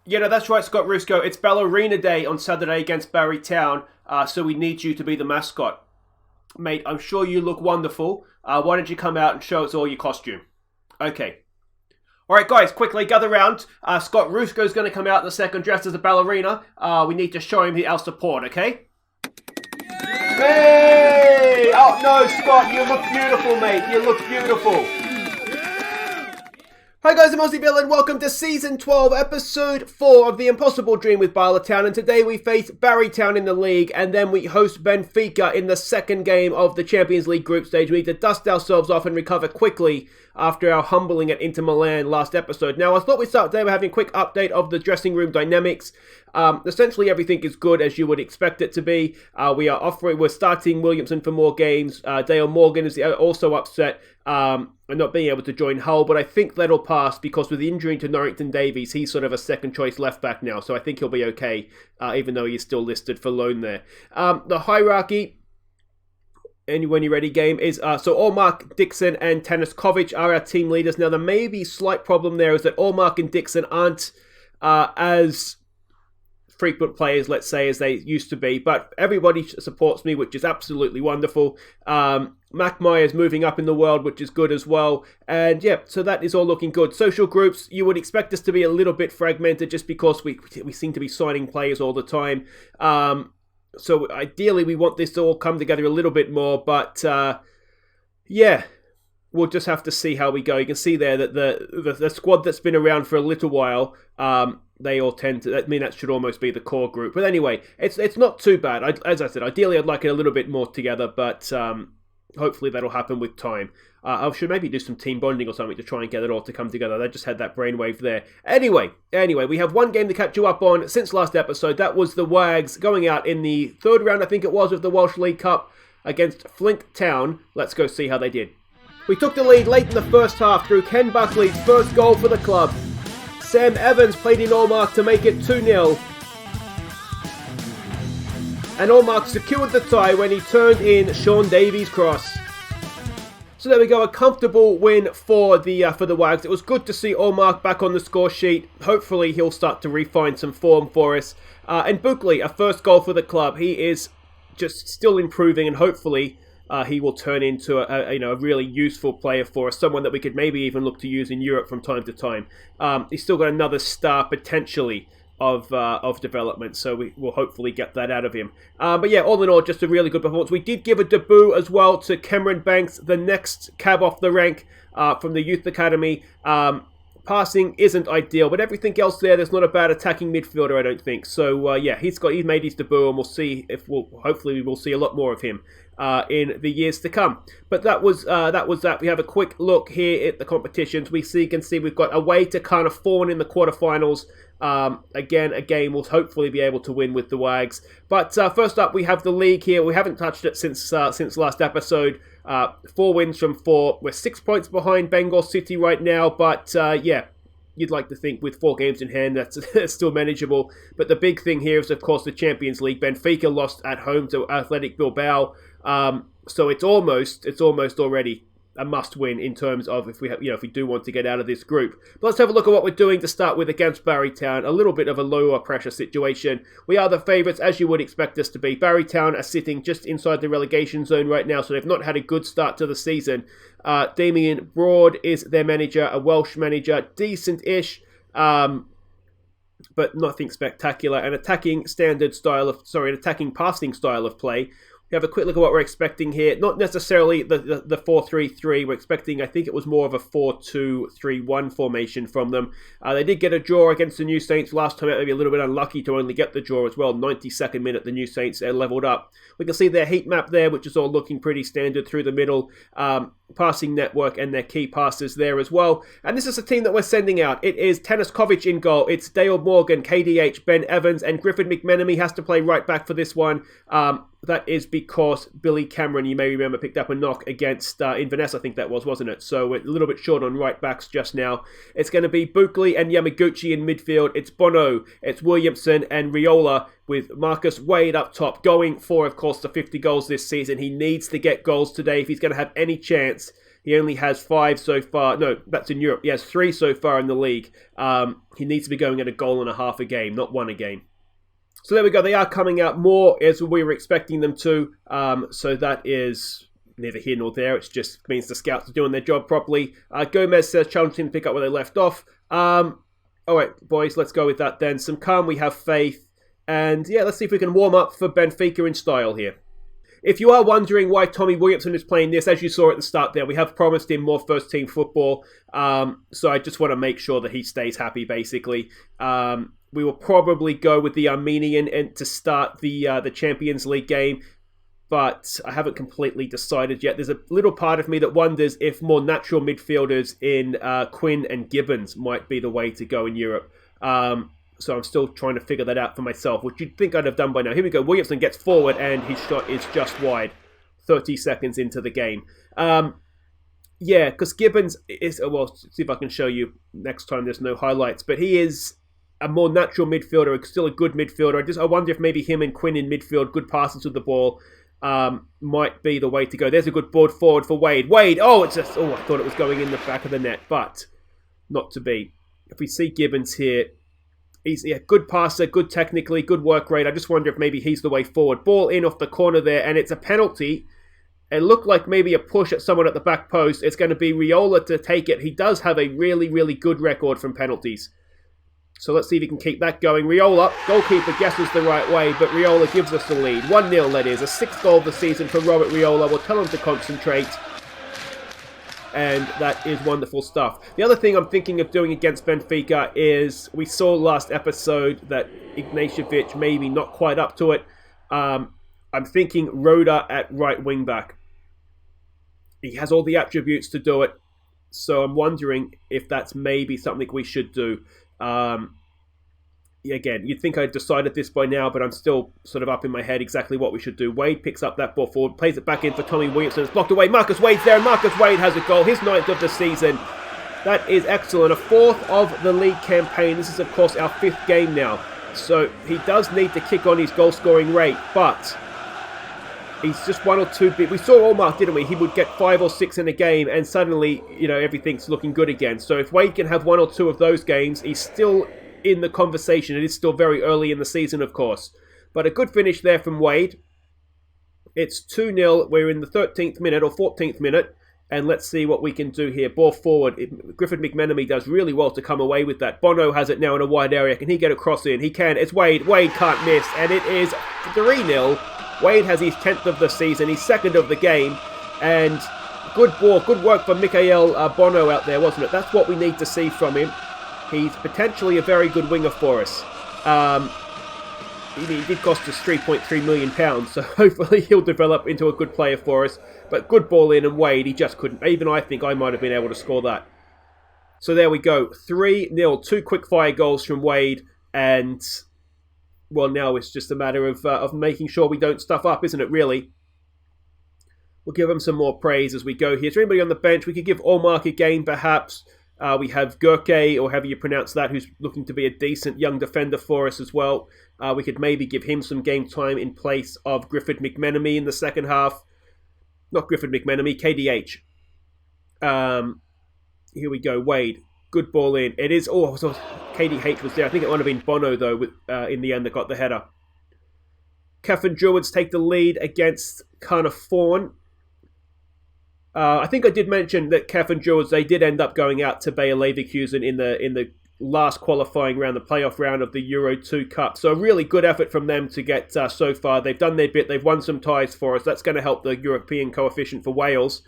Yeah, no, that's right, Scott Rusco. It's Ballerina Day on Saturday against Barry Town, so we need you to be the mascot. Mate, I'm sure you look wonderful. Why don't you come out and show us all your costume? Okay. All right, guys, quickly, gather round. Scott Rusco's going to come out in a second dressed as a ballerina. We need to show him our support, okay? Hey! Oh, no, Scott, you look beautiful, mate. You look beautiful. Hi guys, I'm Aussie Bill and welcome to Season 12, Episode 4 of The Impossible Dream with Bala Town. And today we face Barry Town in the league and then we host Benfica in the second game of the Champions League group stage. We need to dust ourselves off and recover quickly after our humbling at Inter Milan last episode. Now, I thought we'd start today by having a quick update of the dressing room dynamics. Essentially, everything is good as you would expect it to be. We're starting Williamson for more games. Dale Morgan is also upset and not being able to join Hull, but I think that'll pass because with the injury to Norrington Davies, he's sort of a second choice left back now, so I think he'll be okay, even though he's still listed for loan there. The hierarchy, and when you're ready, game is so Allmark, Dixon, and Tanaskovic are our team leaders. Now, there may be a slight problem there is that Allmark and Dixon aren't as frequent players, let's say, as they used to be, but everybody supports me, which is absolutely wonderful. Mac Meyer's moving up in the world, which is good as well, and yeah, so that is all looking good. Social groups, you would expect us to be a little bit fragmented just because we seem to be signing players all the time. So ideally we want this to all come together a little bit more, but yeah, we'll just have to see how we go. You can see there that the squad that's been around for a little while, they all tend to, that should almost be the core group. But anyway, it's not too bad. As I said, ideally I'd like it a little bit more together, but hopefully that'll happen with time. I should maybe do some team bonding or something to try and get it all to come together. I just had that brainwave there. Anyway, we have one game to catch you up on since last episode. That was the Wags going out in the third round, I think it was, of the Welsh League Cup against Flint Town. Let's go see how they did. We took the lead late in the first half through Ken Buckley's first goal for the club. Sam Evans played in Allmark to make it 2-0. And Allmark secured the tie when he turned in Sean Davies' cross. So there we go, a comfortable win for the Wags. It was good to see Allmark back on the score sheet. Hopefully he'll start to refine some form for us. And Buckley, a first goal for the club. He is just still improving and hopefully he will turn into a really useful player for us, someone that we could maybe even look to use in Europe from time to time. He's still got another star potentially of development, so we will hopefully get that out of him. But yeah, all in all, just a really good performance. We did give a debut as well to Cameron Banks, the next cab off the rank from the youth academy. Passing isn't ideal, but everything else there's not a bad attacking midfielder, I don't think. So yeah, he's made his debut, and we'll see if hopefully we will see a lot more of him in the years to come. But that was that. We have a quick look here at the competitions. We can see we've got away to kind of Fawn in the quarterfinals. Again, a game we'll hopefully be able to win with the Wags. But first up, we have the league here. We haven't touched it since last episode. 4 wins from 4. We're 6 points behind Bengal City right now, but yeah, you'd like to think with 4 games in hand that's still manageable. But the big thing here is, of course, the Champions League. Benfica lost at home to Athletic Bilbao, so it's almost already a must-win in terms of if we do want to get out of this group. But let's have a look at what we're doing to start with against Barry Town. A little bit of a lower pressure situation. We are the favourites, as you would expect us to be. Barry Town are sitting just inside the relegation zone right now, so they've not had a good start to the season. Damien Broad is their manager, a Welsh manager, decent-ish, but nothing spectacular. An attacking passing style of play. We have a quick look at what we're expecting here. Not necessarily the 4-3-3. We're expecting, I think it was more of a 4-2-3-1 formation from them. They did get a draw against the New Saints last time. It may be a little bit unlucky to only get the draw as well. 92nd minute, the New Saints leveled up. We can see their heat map there, which is all looking pretty standard through the middle. Passing network and their key passes there as well. And this is the team that we're sending out. It is Tanaskovic in goal. It's Dale Morgan, KDH, Ben Evans, and Griffin McMenemy has to play right back for this one. That is because Billy Cameron, you may remember, picked up a knock against Inverness, I think that was, wasn't it? So we're a little bit short on right backs just now. It's going to be Buckley and Yamaguchi in midfield. It's Bono, it's Williamson and Riola with Marcus Wade up top, going for, of course, the 50 goals this season. He needs to get goals today if he's going to have any chance He only has 5 so far. No, that's in Europe. He has 3 so far in the league. He needs to be going at a goal and a half a game, not 1 a game. So there we go. They are coming out more as we were expecting them to. So that is neither here nor there. It just means the scouts are doing their job properly. Gomez says challenge team to pick up where they left off. All right, boys, let's go with that then. Some calm, we have faith. And yeah, let's see if we can warm up for Benfica in style here. If you are wondering why Tommy Williamson is playing this, as you saw at the start there, we have promised him more first-team football. So I just want to make sure that he stays happy, basically. We will probably go with the Armenian to start the Champions League game, but I haven't completely decided yet. There's a little part of me that wonders if more natural midfielders in Quinn and Gibbons might be the way to go in Europe. So I'm still trying to figure that out for myself, which you'd think I'd have done by now. Here we go. Williamson gets forward and his shot is just wide. 30 seconds into the game. Yeah, because Gibbons is... Well, see if I can show you next time there's no highlights. But he is a more natural midfielder, still a good midfielder. I wonder if maybe him and Quinn in midfield, good passes with the ball, might be the way to go. There's a good board forward for Wade. Wade! I thought it was going in the back of the net, but not to be. If we see Gibbons here... He's a good passer, good technically, good work rate. I just wonder if maybe he's the way forward. Ball in off the corner there, and it's a penalty. It looked like maybe a push at someone at the back post. It's going to be Riola to take it. He does have a really, really good record from penalties. So let's see if he can keep that going. Riola, goalkeeper guesses the right way, but Riola gives us the lead. 1-0, that is. A 6th goal of the season for Robert Riola. We'll tell him to concentrate. And that is wonderful stuff. The other thing I'm thinking of doing against Benfica is, we saw last episode that Ignatievic maybe not quite up to it. I'm thinking Roda at right wing back. He has all the attributes to do it. So I'm wondering if that's maybe something we should do. Again, you'd think I'd decided this by now, but I'm still sort of up in my head exactly what we should do. Wade picks up that ball forward, plays it back in for Tommy Williamson. It's blocked away. Marcus Wade's there, and Marcus Wade has a goal. His 9th of the season. That is excellent. A 4th of the league campaign. This is, of course, our 5th game now. So he does need to kick on his goal-scoring rate, but he's just 1 or 2 bit. We saw Allmark, didn't we? He would get 5 or 6 in a game, and suddenly, everything's looking good again. So if Wade can have 1 or 2 of those games, he's still in the conversation. It is still very early in the season, of course. But a good finish there from Wade. It's 2-0. We're in the 13th minute or 14th minute. And let's see what we can do here. Ball forward. Griffith McMenemy does really well to come away with that. Bono has it now in a wide area. Can he get a cross in? He can. It's Wade. Wade can't miss. And it is 3-0. Wade has his 10th of the season. He's 2nd of the game. And good ball. Good work for Mikael Bono out there, wasn't it? That's what we need to see from him. He's potentially a very good winger for us. He did cost us £3.3 million, so hopefully he'll develop into a good player for us. But good ball in, and Wade, he just couldn't. Even I think I might have been able to score that. So there we go. 3-0. 2 quick-fire goals from Wade, and, well, now it's just a matter of making sure we don't stuff up, isn't it, really? We'll give him some more praise as we go here. Is there anybody on the bench? We could give Allmark a game, perhaps. We have Gurke, or however you pronounce that, who's looking to be a decent young defender for us as well. We could maybe give him some game time in place of Griffith McMenemy in the second half. Not Griffith McMenemy, KDH. Here we go, Wade. Good ball in. It is... Oh, so KDH was there. I think it might have been Bono, though, in the end that got the header. Kefin Druids take the lead against Carnarvon. I think I did mention that Kefin Druids, they did end up going out to Bayer Leverkusen in the last qualifying round, the playoff round of the Euro 2 Cup. So a really good effort from them to get so far. They've done their bit. They've won some ties for us. That's going to help the European coefficient for Wales.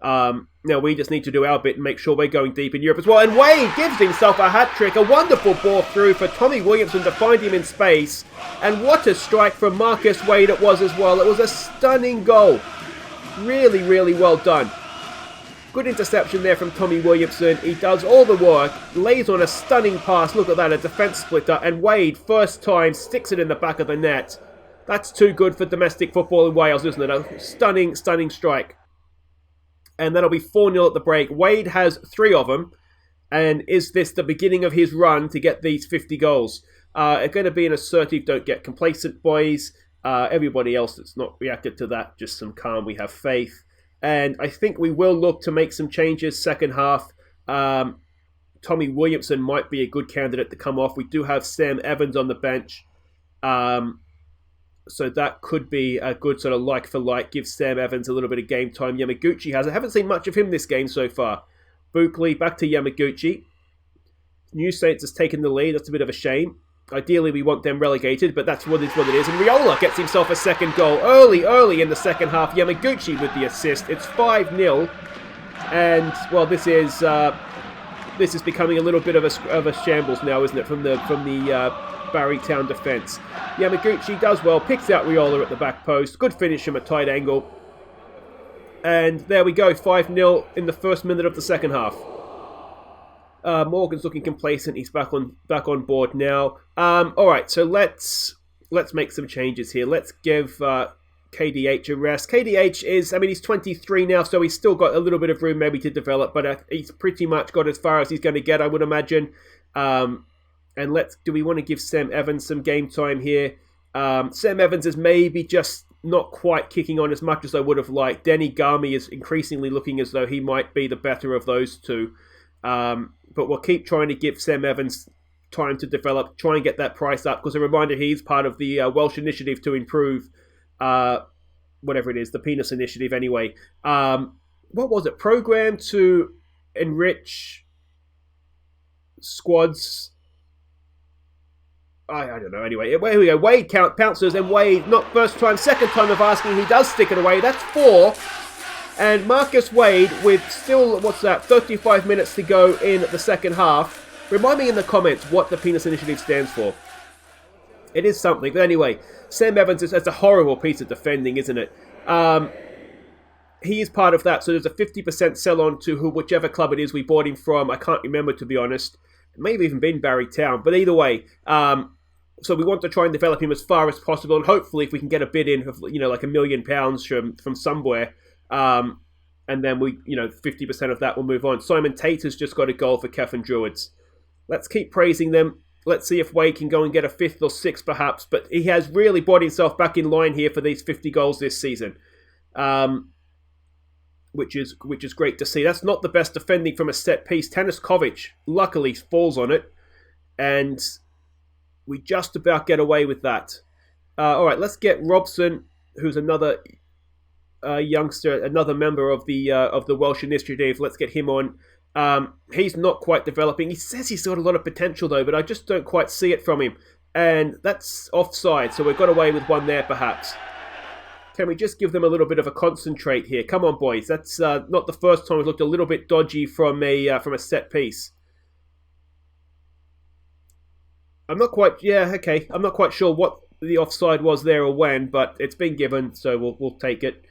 Now we just need to do our bit and make sure we're going deep in Europe as well. And Wade gives himself a hat-trick. A wonderful ball through for Tommy Williamson to find him in space. And what a strike from Marcus Wade it was as well. It was a stunning goal. Really, really well done. Good interception there from Tommy Williamson. He does all the work, lays on a stunning pass. Look at that, a defence splitter. And Wade, first time, sticks it in the back of the net. That's too good for domestic football in Wales, isn't it? A stunning, stunning strike. And that'll be 4-0 at the break. Wade has 3 of them. And is this the beginning of his run to get these 50 goals? Going to be an assertive, don't get complacent, boys. Everybody else that's not reacted to that, just some calm, we have faith. And I think we will look to make some changes second half. Tommy Williamson might be a good candidate to come off. We do have Sam Evans on the bench. So that could be a good sort of like for like. Give Sam Evans a little bit of game time. Yamaguchi has. I haven't seen much of him this game so far. Buckley back to Yamaguchi. New Saints has taken the lead. That's a bit of a shame. Ideally, we want them relegated, but that's what it is. And Riola gets himself a second goal early in the second half. Yamaguchi with the assist. It's 5-0. And, well, this is becoming a little bit of a shambles now, isn't it, from the Barrytown defence. Yamaguchi does well, picks out Riola at the back post. Good finish from a tight angle. And there we go, 5-0 in the first minute of the second half. Morgan's looking complacent. He's back on board now. All right, so let's make some changes here. Let's give KDH a rest. KDH is, he's 23 now, so he's still got a little bit of room maybe to develop, but he's pretty much got as far as he's going to get, I would imagine. And do we want to give Sam Evans some game time here? Sam Evans is maybe just not quite kicking on as much as I would have liked. Denny Gami is increasingly looking as though he might be the better of those two. But we'll keep trying to give Sam Evans time to develop, try and get that price up, because a reminder, he's part of the Welsh initiative to improve, whatever it is, the Penis Initiative anyway. What was it? Program to enrich squads. I don't know. Anyway, here we go. Wade pounces, and Wade, not first time, second time of asking, he does stick it away. That's 4. And Marcus Wade, with still, 35 minutes to go in the second half. Remind me in the comments what the Penis Initiative stands for. It is something. But anyway, Sam Evans is a horrible piece of defending, isn't it? He is part of that, so there's a 50% sell-on to whichever club it is we bought him from. I can't remember, to be honest. It may have even been Barrytown, but either way, so we want to try and develop him as far as possible, and hopefully if we can get a bid in of, like £1 million from somewhere, and then we, 50% of that will move on. Simon Tate has just got a goal for Kefin Druids. Let's keep praising them. Let's see if Wade can go and get a 5th or 6th perhaps, but he has really brought himself back in line here for these 50 goals this season. Which is great to see. That's not the best defending from a set piece. Taniskovic luckily falls on it, and we just about get away with that. All right, let's get Robson, who's another youngster, another member of the Welsh Initiative. Let's get him on. He's not quite developing. He says he's got a lot of potential though, but I just don't quite see it from him. And that's offside, so we've got away with one there perhaps. Can we just give them a little bit of a concentrate here? Come on, boys. That's not the first time it looked a little bit dodgy from a set piece. I'm not quite sure what the offside was there or when, but it's been given, so we'll take it.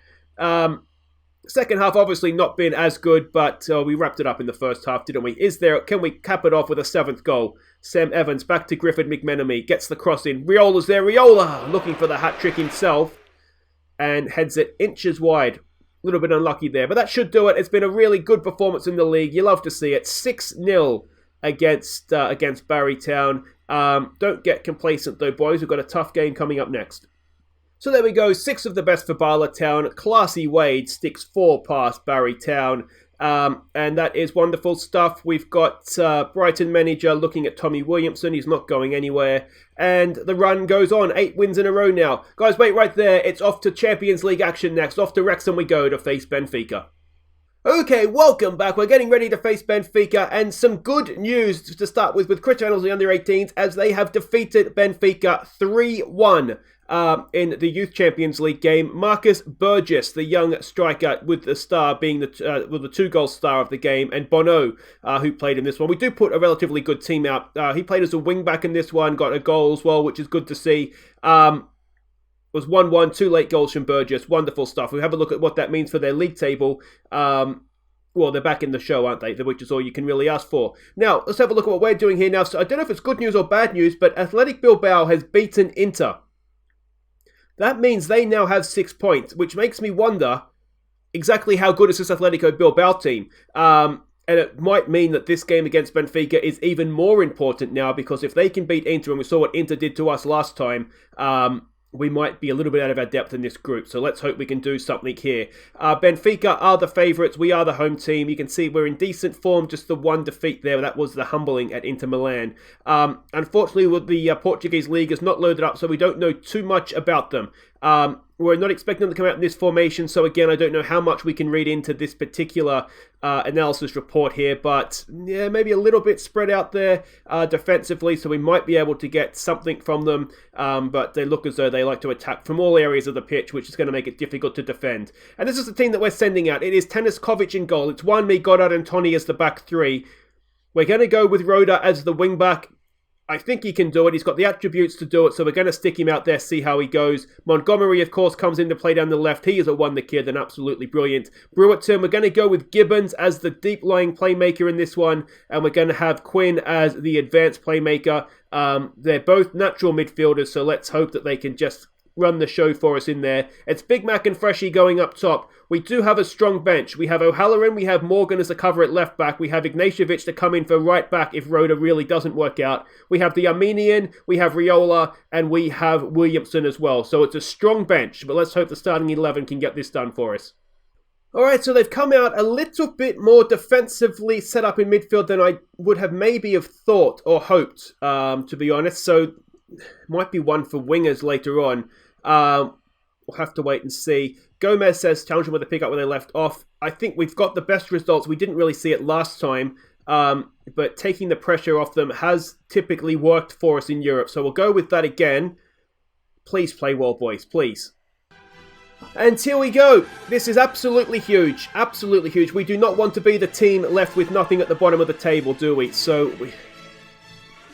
Second half obviously not been as good, but we wrapped it up in the first half, didn't we? Can we cap it off with a 7th goal? Sam Evans back to Griffin McMenemy, gets the cross in. Riola's there. Riola looking for the hat trick himself, and heads it inches wide. A little bit unlucky there, but that should do it. It's been a really good performance in the league. You love to see it. 6-0 against Barrytown. Don't get complacent though, boys. We've got a tough game coming up next. So there we go. 6 of the best for Bala Town. Classy Wade sticks 4 past Barrytown. And that is wonderful stuff. We've got Brighton manager looking at Tommy Williamson. He's not going anywhere. And the run goes on. 8 wins in a row now. Guys, wait right there. It's off to Champions League action next. Off to Wrexham we go to face Benfica. Okay, welcome back. We're getting ready to face Benfica, and some good news to start with Chris Reynolds, the under-18s, as they have defeated Benfica 3-1 in the Youth Champions League game. Marcus Burgess, the young striker, with the star being the 2-goal star of the game, and Bono, who played in this one. We do put a relatively good team out. He played as a wing-back in this one, got a goal as well, which is good to see. Was 1-1, 2 late goals from Burgess. Wonderful stuff. We'll have a look at what that means for their league table. Well, they're back in the show, aren't they? Which is all you can really ask for. Now, let's have a look at what we're doing here now. So I don't know if it's good news or bad news, but Athletic Bilbao has beaten Inter. That means they now have 6 points, which makes me wonder exactly how good is this Atletico Bilbao team. And it might mean that this game against Benfica is even more important now, because if they can beat Inter, and we saw what Inter did to us last time, we might be a little bit out of our depth in this group. So let's hope we can do something here. Benfica are the favourites. We are the home team. You can see we're in decent form. Just the one defeat there. That was the humbling at Inter Milan. Unfortunately, the Portuguese league is not loaded up, so we don't know too much about them. We're not expecting them to come out in this formation, so again, I don't know how much we can read into this particular analysis report here, but yeah, maybe a little bit spread out there defensively, so we might be able to get something from them, but they look as though they like to attack from all areas of the pitch, which is going to make it difficult to defend. And this is the team that we're sending out. It is Teniskovic in goal. It's Juanmi, Goddard, and Tony as the back three. We're going to go with Roda as the wing back. I think he can do it. He's got the attributes to do it, so we're going to stick him out there, see how he goes. Montgomery, of course, comes in to play down the left. He is a wonder kid and absolutely brilliant. Brewerton, we're going to go with Gibbons as the deep-lying playmaker in this one, and we're going to have Quinn as the advanced playmaker. They're both natural midfielders, so let's hope that they can just run the show for us in there. It's Big Mac and Freshie going up top. We do have a strong bench. We have O'Halloran, we have Morgan as a cover at left back. We have Ignatievic to come in for right back if Roda really doesn't work out. We have the Armenian, we have Riola, and we have Williamson as well. So it's a strong bench, but let's hope the starting 11 can get this done for us. Alright, so they've come out a little bit more defensively set up in midfield than I would have maybe have thought or hoped, to be honest. So might be one for wingers later on. We'll have to wait and see. Gomez says challenge them with a pick up where they left off. I think we've got the best results. We didn't really see it last time, but taking the pressure off them has typically worked for us in Europe. So we'll go with that again. Please play well, boys. Please. And here we go. This is absolutely huge. Absolutely huge. We do not want to be the team left with nothing at the bottom of the table, do we? So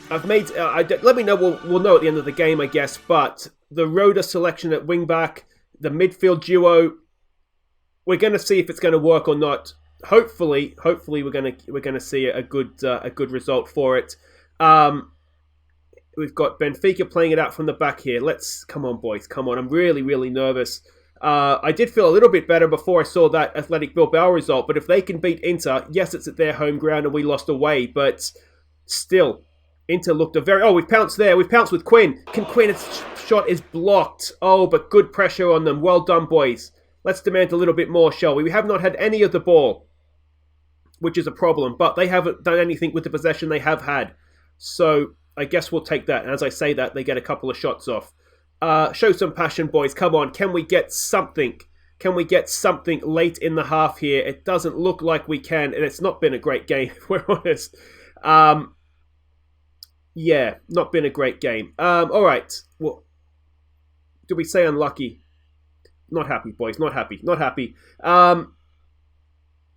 I've made... let me know. We'll know at the end of the game, I guess. But the Roda selection at wing-back, the midfield duo, we're going to see if it's going to work or not. Hopefully we're going to see a good result for it. We've got Benfica playing it out from the back here. Come on, boys, come on. I'm really, really nervous. I did feel a little bit better before I saw that Athletic Bilbao result, but if they can beat Inter, yes, it's at their home ground and we lost away, but still, Inter looked a very... Oh, we've pounced there. We've pounced with Quinn. Quinn's shot is blocked. Oh, but good pressure on them. Well done, boys. Let's demand a little bit more, shall we? We have not had any of the ball, which is a problem, but they haven't done anything with the possession they have had. So I guess we'll take that. And as I say that, they get a couple of shots off. Show some passion, boys. Come on. Can we get something? Can we get something late in the half here? It doesn't look like we can, and it's not been a great game, if we're honest. Yeah, not been a great game. All right. Well, do we say unlucky? Not happy, boys. Not happy. Not happy.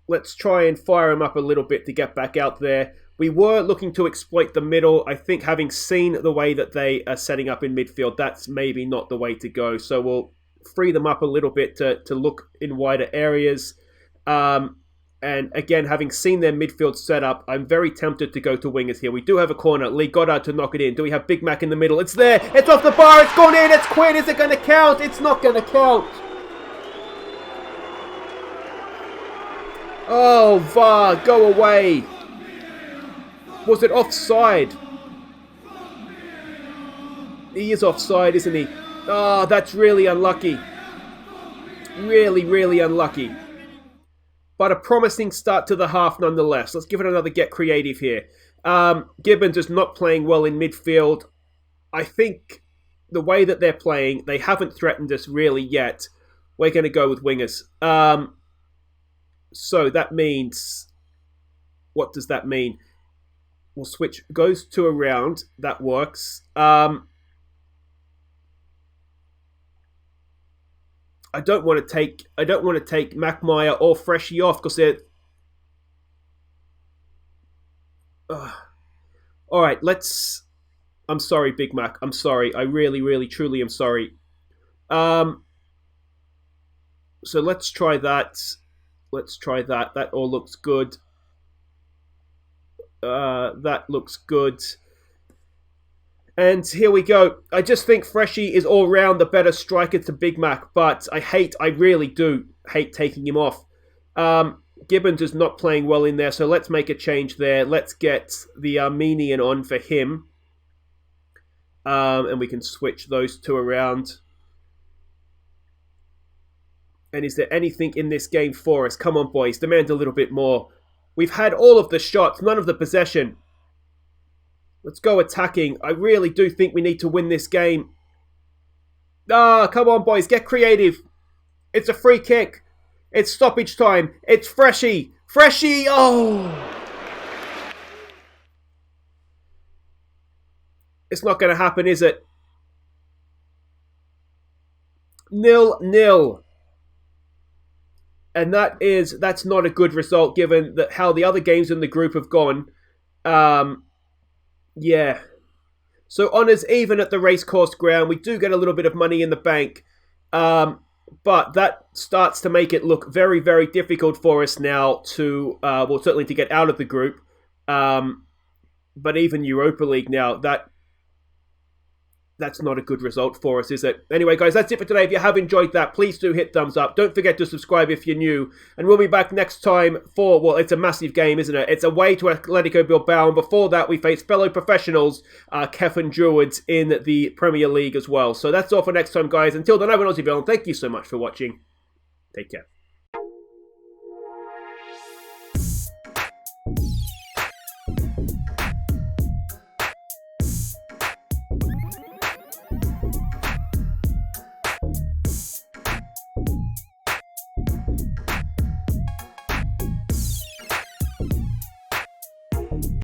Let's try and fire him up a little bit to get back out there. We were looking to exploit the middle. I think having seen the way that they are setting up in midfield, that's maybe not the way to go. So we'll free them up a little bit to look in wider areas. And again, having seen their midfield setup, I'm very tempted to go to wingers here. We do have a corner. Lee Goddard to knock it in. Do we have Big Mac in the middle? It's there. It's off the bar. It's gone in. It's Quinn. Is it going to count? It's not going to count. Oh, VAR, go away. Was it offside? He is offside, isn't he? Oh, that's really unlucky. Really, really unlucky. But a promising start to the half nonetheless. Let's give it another get creative here. Gibbons is not playing well in midfield. I think the way that they're playing, they haven't threatened us really yet. We're going to go with wingers. So that means... What does that mean? We'll switch. Goes to around. That works. I don't want to take Macmeyer or Freshie off because they're... All right, let's... I'm sorry, Big Mac. I'm sorry. I really, really, truly am sorry. So let's try that. Let's try that. That all looks good. That looks good. And here we go. I just think Freshie is all round the better striker to Big Mac, but I really do hate taking him off. Gibbons is not playing well in there, so let's make a change there. Let's get the Armenian on for him. And we can switch those two around. And is there anything in this game for us? Come on, boys. Demand a little bit more. We've had all of the shots, none of the possession. Let's go attacking. I really do think we need to win this game. Ah, come on, boys. Get creative. It's a free kick. It's stoppage time. It's Freshy. Freshy. Oh. It's not going to happen, is it? 0-0. And that's not a good result given that how the other games in the group have gone. Yeah. So honours even at the racecourse ground. We do get a little bit of money in the bank. But that starts to make it look very, very difficult for us now to, certainly to get out of the group. But even Europa League now, that's not a good result for us, is it? Anyway, guys, that's it for today. If you have enjoyed that, please do hit thumbs up. Don't forget to subscribe if you're new. And we'll be back next time for, well, it's a massive game, isn't it? It's away to Atletico Bilbao. And before that, we face fellow professionals, Kefan Druids, in the Premier League as well. So that's all for next time, guys. Until then, I've been Aussie, and thank you so much for watching. Take care.